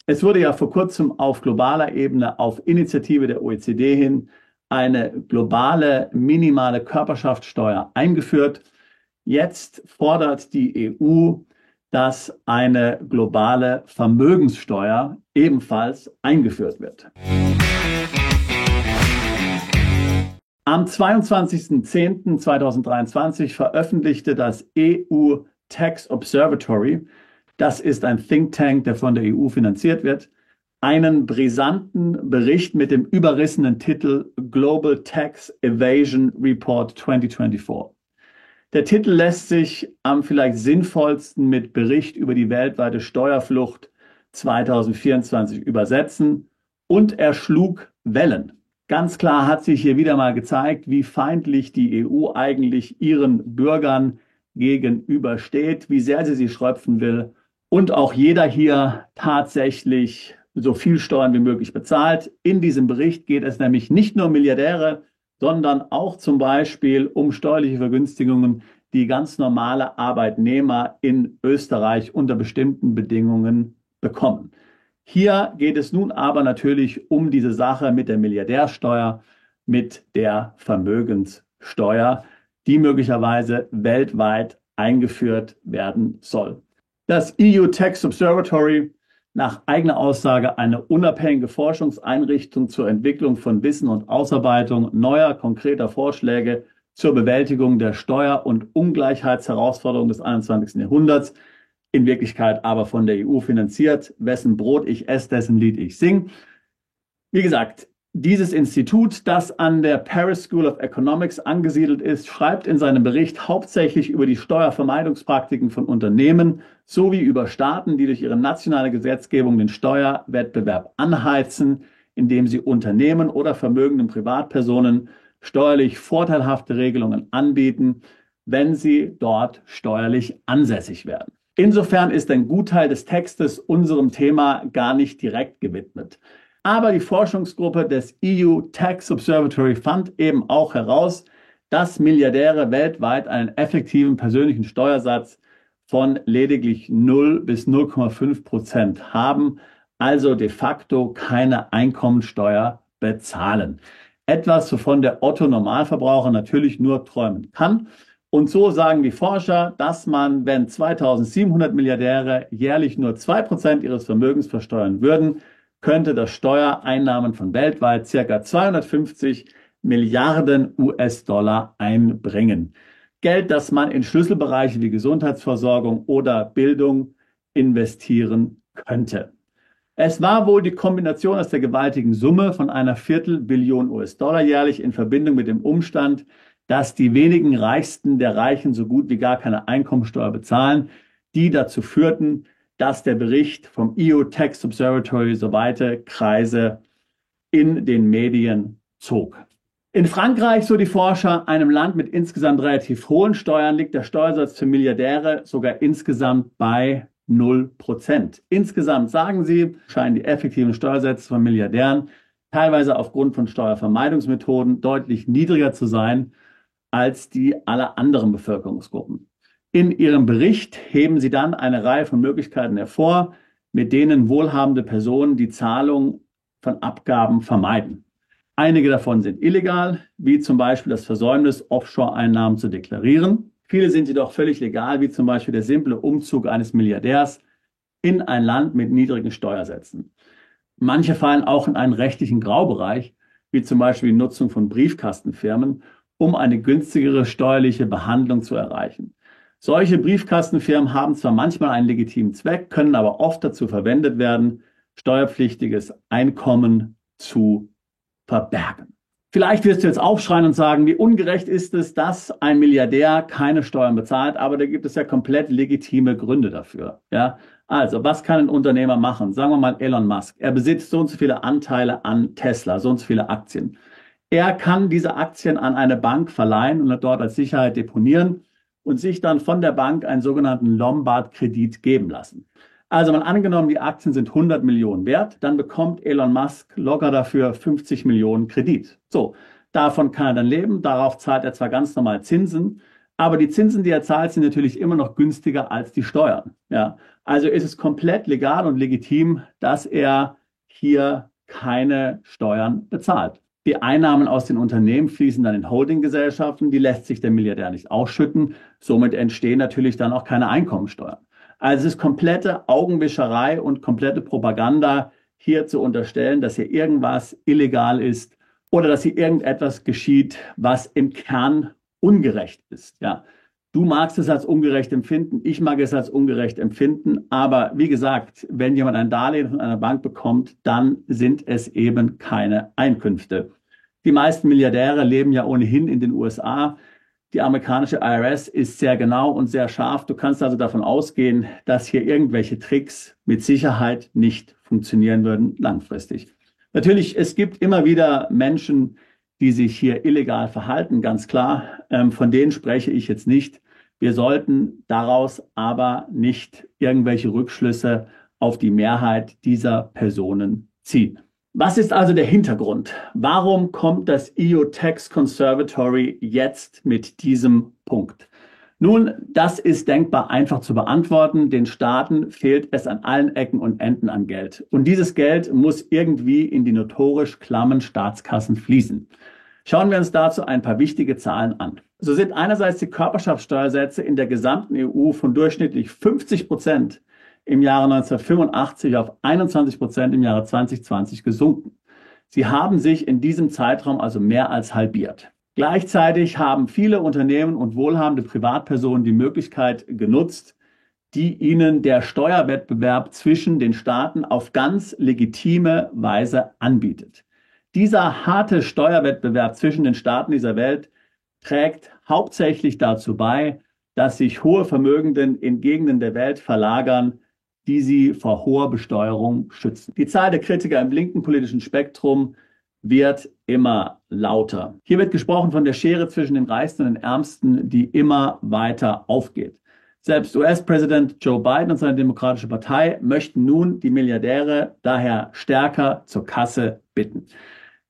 Es wurde ja vor kurzem auf globaler Ebene auf Initiative der OECD hin eine globale minimale Körperschaftssteuer eingeführt. Jetzt fordert die EU, dass eine globale Vermögenssteuer ebenfalls eingeführt wird. Am 22.10.2023 veröffentlichte das EU Tax Observatory, das ist ein Think Tank, der von der EU finanziert wird, einen brisanten Bericht mit dem überrissenen Titel Global Tax Evasion Report 2024. Der Titel lässt sich am vielleicht sinnvollsten mit Bericht über die weltweite Steuerflucht 2024 übersetzen und er schlug Wellen. Ganz klar hat sich hier wieder mal gezeigt, wie feindlich die EU eigentlich ihren Bürgern gegenübersteht, wie sehr sie schröpfen will und auch jeder hier tatsächlich so viel Steuern wie möglich bezahlt. In diesem Bericht geht es nämlich nicht nur um Milliardäre, sondern auch zum Beispiel um steuerliche Vergünstigungen, die ganz normale Arbeitnehmer in Österreich unter bestimmten Bedingungen bekommen. Hier geht es nun aber natürlich um diese Sache mit der Milliardärsteuer, mit der Vermögenssteuer, die möglicherweise weltweit eingeführt werden soll. Das EU Tax Observatory, nach eigener Aussage eine unabhängige Forschungseinrichtung zur Entwicklung von Wissen und Ausarbeitung neuer konkreter Vorschläge zur Bewältigung der Steuer- und Ungleichheitsherausforderungen des 21. Jahrhunderts, in Wirklichkeit aber von der EU finanziert. Wessen Brot ich esse, dessen Lied ich sing. Wie gesagt, dieses Institut, das an der Paris School of Economics angesiedelt ist, schreibt in seinem Bericht hauptsächlich über die Steuervermeidungspraktiken von Unternehmen sowie über Staaten, die durch ihre nationale Gesetzgebung den Steuerwettbewerb anheizen, indem sie Unternehmen oder vermögenden Privatpersonen steuerlich vorteilhafte Regelungen anbieten, wenn sie dort steuerlich ansässig werden. Insofern ist ein Gutteil des Textes unserem Thema gar nicht direkt gewidmet. Aber die Forschungsgruppe des EU Tax Observatory fand eben auch heraus, dass Milliardäre weltweit einen effektiven persönlichen Steuersatz von lediglich 0 bis 0,5% haben, also de facto keine Einkommensteuer bezahlen. Etwas, wovon der Otto-Normalverbraucher natürlich nur träumen kann. Und so sagen die Forscher, dass man, wenn 2700 Milliardäre jährlich nur 2% ihres Vermögens versteuern würden, könnte das Steuereinnahmen von weltweit ca. 250 Milliarden US-Dollar einbringen. Geld, das man in Schlüsselbereiche wie Gesundheitsversorgung oder Bildung investieren könnte. Es war wohl die Kombination aus der gewaltigen Summe von einer Viertelbillion US-Dollar jährlich in Verbindung mit dem Umstand, dass die wenigen Reichsten der Reichen so gut wie gar keine Einkommensteuer bezahlen, die dazu führten, dass der Bericht vom EU Tax Observatory so weite Kreise in den Medien zog. In Frankreich, so die Forscher, einem Land mit insgesamt relativ hohen Steuern, liegt der Steuersatz für Milliardäre sogar insgesamt bei 0%. Insgesamt, sagen sie, scheinen die effektiven Steuersätze von Milliardären teilweise aufgrund von Steuervermeidungsmethoden deutlich niedriger zu sein als die aller anderen Bevölkerungsgruppen. In ihrem Bericht heben sie dann eine Reihe von Möglichkeiten hervor, mit denen wohlhabende Personen die Zahlung von Abgaben vermeiden. Einige davon sind illegal, wie zum Beispiel das Versäumnis, Offshore-Einnahmen zu deklarieren. Viele sind jedoch völlig legal, wie zum Beispiel der simple Umzug eines Milliardärs in ein Land mit niedrigen Steuersätzen. Manche fallen auch in einen rechtlichen Graubereich, wie zum Beispiel die Nutzung von Briefkastenfirmen, um eine günstigere steuerliche Behandlung zu erreichen. Solche Briefkastenfirmen haben zwar manchmal einen legitimen Zweck, können aber oft dazu verwendet werden, steuerpflichtiges Einkommen zu verbergen. Vielleicht wirst du jetzt aufschreien und sagen, wie ungerecht ist es, dass ein Milliardär keine Steuern bezahlt, aber da gibt es ja komplett legitime Gründe dafür. Ja? Also, was kann ein Unternehmer machen? Sagen wir mal Elon Musk. Er besitzt so und so viele Anteile an Tesla, so und so viele Aktien. Er kann diese Aktien an eine Bank verleihen und dort als Sicherheit deponieren und sich dann von der Bank einen sogenannten Lombard-Kredit geben lassen. Also mal angenommen, die Aktien sind 100 Millionen wert, dann bekommt Elon Musk locker dafür 50 Millionen Kredit. So, davon kann er dann leben, darauf zahlt er zwar ganz normal Zinsen, aber die Zinsen, die er zahlt, sind natürlich immer noch günstiger als die Steuern. Ja, Also ist es komplett legal und legitim, dass er hier keine Steuern bezahlt. Die Einnahmen aus den Unternehmen fließen dann in Holdinggesellschaften, die lässt sich der Milliardär nicht ausschütten. Somit entstehen natürlich dann auch keine Einkommensteuern. Also es ist komplette Augenwischerei und komplette Propaganda, hier zu unterstellen, dass hier irgendwas illegal ist oder dass hier irgendetwas geschieht, was im Kern ungerecht ist. Ja. Du magst es als ungerecht empfinden, ich mag es als ungerecht empfinden, aber wie gesagt, wenn jemand ein Darlehen von einer Bank bekommt, dann sind es eben keine Einkünfte. Die meisten Milliardäre leben ja ohnehin in den USA. Die amerikanische IRS ist sehr genau und sehr scharf. Du kannst also davon ausgehen, dass hier irgendwelche Tricks mit Sicherheit nicht funktionieren würden langfristig. Natürlich, es gibt immer wieder Menschen, die sich hier illegal verhalten, ganz klar. Von denen spreche ich jetzt nicht. Wir sollten daraus aber nicht irgendwelche Rückschlüsse auf die Mehrheit dieser Personen ziehen. Was ist also der Hintergrund? Warum kommt das EU Tax Conservatory jetzt mit diesem Punkt? Nun, das ist denkbar einfach zu beantworten. Den Staaten fehlt es an allen Ecken und Enden an Geld. Und dieses Geld muss irgendwie in die notorisch klammen Staatskassen fließen. Schauen wir uns dazu ein paar wichtige Zahlen an. So sind einerseits die Körperschaftssteuersätze in der gesamten EU von durchschnittlich 50% im Jahre 1985 auf 21% im Jahre 2020 gesunken. Sie haben sich in diesem Zeitraum also mehr als halbiert. Gleichzeitig haben viele Unternehmen und wohlhabende Privatpersonen die Möglichkeit genutzt, die ihnen der Steuerwettbewerb zwischen den Staaten auf ganz legitime Weise anbietet. Dieser harte Steuerwettbewerb zwischen den Staaten dieser Welt trägt hauptsächlich dazu bei, dass sich hohe Vermögenden in Gegenden der Welt verlagern, die sie vor hoher Besteuerung schützen. Die Zahl der Kritiker im linken politischen Spektrum wird immer lauter. Hier wird gesprochen von der Schere zwischen den Reichsten und den Ärmsten, die immer weiter aufgeht. Selbst US-Präsident Joe Biden und seine Demokratische Partei möchten nun die Milliardäre daher stärker zur Kasse bitten.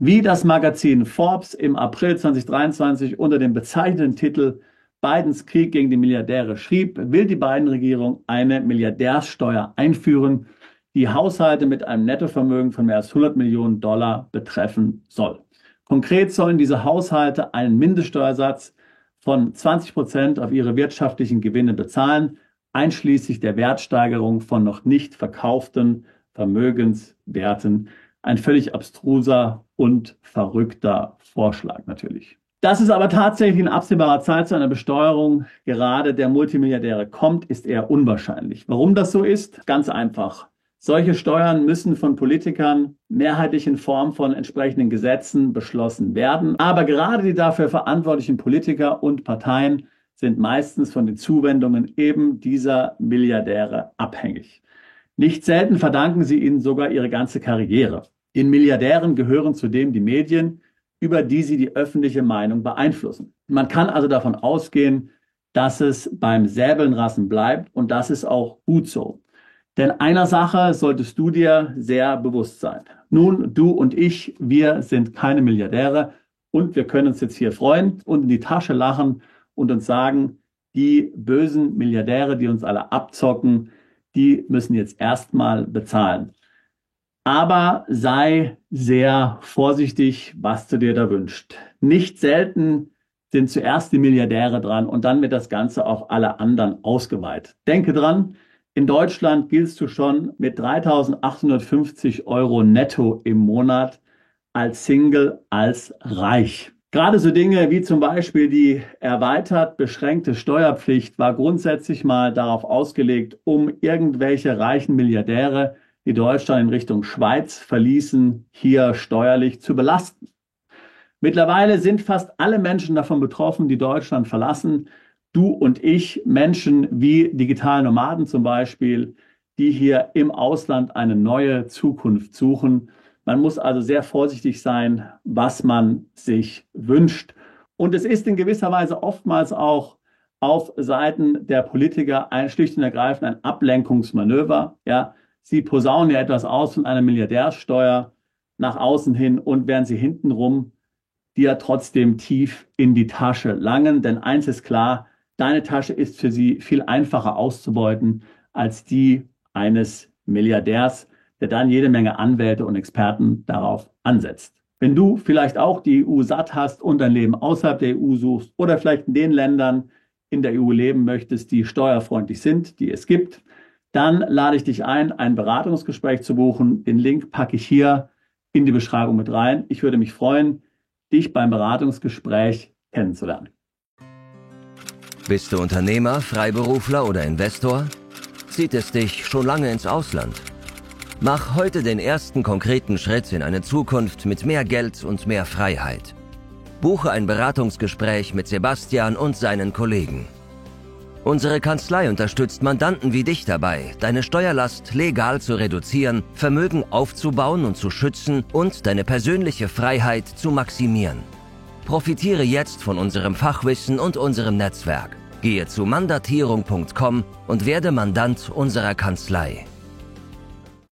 Wie das Magazin Forbes im April 2023 unter dem bezeichneten Titel Bidens Krieg gegen die Milliardäre schrieb, will die Biden-Regierung eine Milliardärssteuer einführen, die Haushalte mit einem Nettovermögen von mehr als 100 Millionen Dollar betreffen soll. Konkret sollen diese Haushalte einen Mindeststeuersatz von 20% auf ihre wirtschaftlichen Gewinne bezahlen, einschließlich der Wertsteigerung von noch nicht verkauften Vermögenswerten. Ein völlig abstruser und verrückter Vorschlag natürlich. Dass es aber tatsächlich in absehbarer Zeit zu einer Besteuerung gerade der Multimilliardäre kommt, ist eher unwahrscheinlich. Warum das so ist? Ganz einfach. Solche Steuern müssen von Politikern mehrheitlich in Form von entsprechenden Gesetzen beschlossen werden. Aber gerade die dafür verantwortlichen Politiker und Parteien sind meistens von den Zuwendungen eben dieser Milliardäre abhängig. Nicht selten verdanken sie ihnen sogar ihre ganze Karriere. Den Milliardären gehören zudem die Medien, über die sie die öffentliche Meinung beeinflussen. Man kann also davon ausgehen, dass es beim Säbelnrassen bleibt und das ist auch gut so. Denn einer Sache solltest du dir sehr bewusst sein. Nun, du und ich, wir sind keine Milliardäre und wir können uns jetzt hier freuen und in die Tasche lachen und uns sagen, die bösen Milliardäre, die uns alle abzocken, die müssen jetzt erstmal bezahlen. Aber sei sehr vorsichtig, was du dir da wünschst. Nicht selten sind zuerst die Milliardäre dran und dann wird das Ganze auf alle anderen ausgeweitet. Denke dran, in Deutschland giltst du schon mit 3.850 € netto im Monat als Single, als reich. Gerade so Dinge wie zum Beispiel die erweitert beschränkte Steuerpflicht war grundsätzlich mal darauf ausgelegt, um irgendwelche reichen Milliardäre, die Deutschland in Richtung Schweiz verließen, hier steuerlich zu belasten. Mittlerweile sind fast alle Menschen davon betroffen, die Deutschland verlassen. Du und ich, Menschen wie digitale Nomaden zum Beispiel, die hier im Ausland eine neue Zukunft suchen. Man muss also sehr vorsichtig sein, was man sich wünscht. Und es ist in gewisser Weise oftmals auch auf Seiten der Politiker schlicht und ergreifend ein Ablenkungsmanöver. Ja, sie posaunen ja etwas aus von einer Milliardärsteuer nach außen hin und während sie hintenrum dir trotzdem tief in die Tasche langen. Denn eins ist klar, deine Tasche ist für sie viel einfacher auszubeuten als die eines Milliardärs, der dann jede Menge Anwälte und Experten darauf ansetzt. Wenn du vielleicht auch die EU satt hast und ein Leben außerhalb der EU suchst oder vielleicht in den Ländern in der EU leben möchtest, die steuerfreundlich sind, die es gibt, dann lade ich dich ein Beratungsgespräch zu buchen. Den Link packe ich hier in die Beschreibung mit rein. Ich würde mich freuen, dich beim Beratungsgespräch kennenzulernen. Bist du Unternehmer, Freiberufler oder Investor? Zieht es dich schon lange ins Ausland? Mach heute den ersten konkreten Schritt in eine Zukunft mit mehr Geld und mehr Freiheit. Buche ein Beratungsgespräch mit Sebastian und seinen Kollegen. Unsere Kanzlei unterstützt Mandanten wie dich dabei, deine Steuerlast legal zu reduzieren, Vermögen aufzubauen und zu schützen und deine persönliche Freiheit zu maximieren. Profitiere jetzt von unserem Fachwissen und unserem Netzwerk. Gehe zu mandatierung.com und werde Mandant unserer Kanzlei.